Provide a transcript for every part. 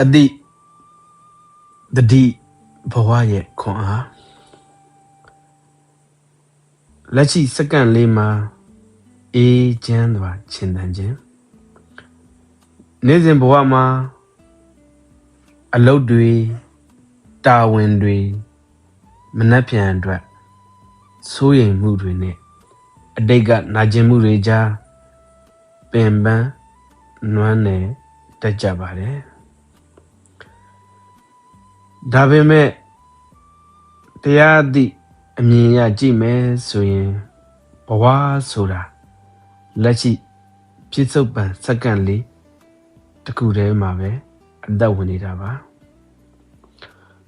အသည့်တတိဘဝရဲ့ခွန်အားလက်ရှိစက္ကန့်လေးမှာအေးချမ်းစွာချင်တန်ခြင်းနေ့စဉ်ဘဝမှာအလုပ်တွေတာဝန်တွေမနှက်ဖြန်အတွက်စိုးရိမ်မှုတွေနဲ့အတိတ်ကနာကျင်မှုတွေကြားပင်ပန်းနွမ်းနယ်တက်ကြပါတယ်ဒါပေမဲ့တရားသည့်အမြင်ရကြည့်မယ်ဆိုရင်ဘဝဆိုတာလက်ရှိပြစ္ဆုတ်ပံစက္ကန့်လေးတစ်ခုတည်းမှာပဲအသက်ဝင်နေတာပါ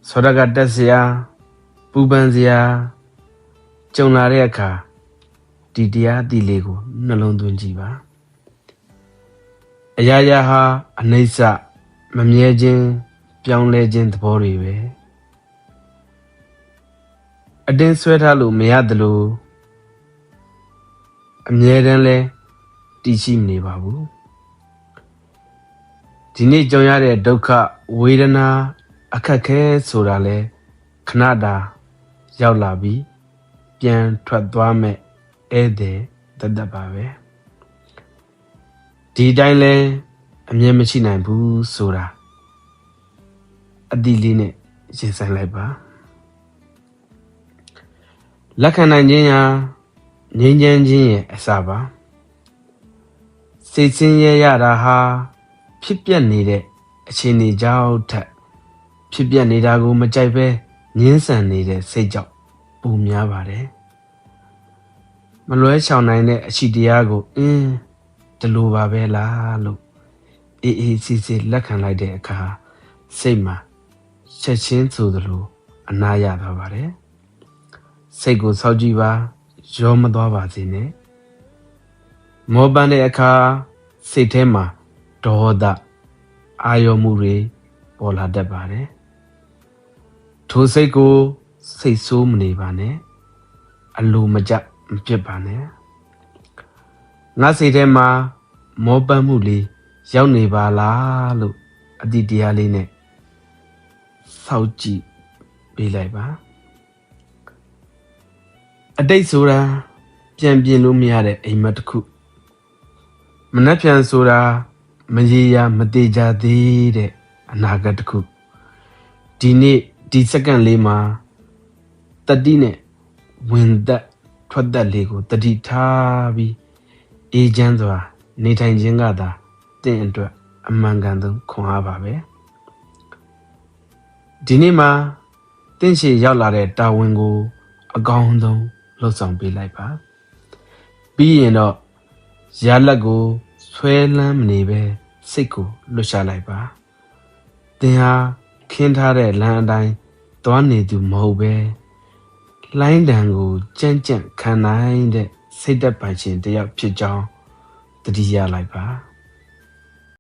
ဆောရကတက်စရာပူပန်စရာကြုံလာတဲ့အခါဒီတရားသည့်လေးကိုနှလုံးသွင်းကြည့်ပါအရာရာဟာအနိစ္စမမြဲခြင်းပြောင်းလဲခြင်းသဘောတွေပဲအတင်းဆွဲထားလို့မရတယ်လို့အမြဲတမ်းလဲတည်ရှိမနေပါဘူးဒီနေ့ကြုံရတဲ့ဒုက္ခဝေဒနာအခက်ခဲဆိုတာလဲခဏတာရောက်လာပြီးပြန်ထွက်သွားမဲ့ဧည့်သည်တတ်ပါပဲဒီတိုင်းလဲအမြဲမရှိနိုင်ဘူးဆိုတာအတိလေးနဲ့ရင်ဆိုင်လိုက်ပါလက်ခံနိုင်ခြင်းဟာငြိမ်းချမ်းခြင်းရဲ့အစပါစိတ်ဆင်းရဲရတာဟာဖြစ်ပျက်နေတဲ့အခြေအနေကြောင့်ထက်ဖြစ်ပျက်နေတာကိုမကြိုက်ပဲငြင်းဆန်နေတဲ့စိတ်ကြောင့်ပိုများပါတယ်မလွဲချောင်နိုင်တဲ့အချီတရားကိုဒီလိုပါပဲလားလို့အေးအေးဆေးဆေးလက်ခံလိုက်တဲ့အခါစိတ်မှာချက်ချင်းဆိုသလိုအနာရသွားပါတယ်စိတ်ကိုစောင့်ကြည့်ပါရောမသွားပါစေနဲ့မောပန်းတဲ့အခါစိတ်ထဲမှာဒေါသအာရုံမှုတွေပေါ်လာတတ်ပါတယ်ထိုစိတ်ကိုစိတ်ဆိုးမနေပါနဲ့အလိုမကျမဖြစ်ပါနဲ့ငါစိတ်ထဲမှာမောပန်းမှုလေးရောက်နေပါလားလို့အတိတရားလေးနဲ့စောင့်ကြည့်ပေးလိုက်ပါအတိတ်ဆိုတာပြန်ပြင်လို့မရတဲ့အိမ်မက်တစ်ခုမနှက်ပြန်ဆိုတာမရေရာမတေချာသေးတဲ့အနာဂတ်တစ်ခုဒီနေ့ဒီစက္ကန့်လေးမှာတတိနဲ့ဝင်သက်ထွက်သက်လေးကိုတတိထားပြီးအေးချမ်းစွာနေထိုင်ခြင်းကသာတင့်အတွက်အမှန်ကန်ဆုံးခွန်အားပါပဲဒီနေ့မှာတင့်ရှည်ရောက်လာတဲ့တာဝန်ကိုအကောင်းဆုံးလှုပ်ဆောင်ပေးလိုက်ပါပြီးရင်တော့ရလက်ကိုဆွဲလန်းမနေပဲစိတ်ကိုလွတ်ချလိုက်ပါသင်ဟာခင်းထားတဲ့လမ်းအတိုင်းသွားနေသူမဟုတ်ပဲလိုင်းတံကိုကြမ်းကြမ်းခံနိုင်တဲ့စိတ်သက်ပိုင်ရှင်တယောက်ဖြစ်ကြောင်းသတိရလိုက်ပါ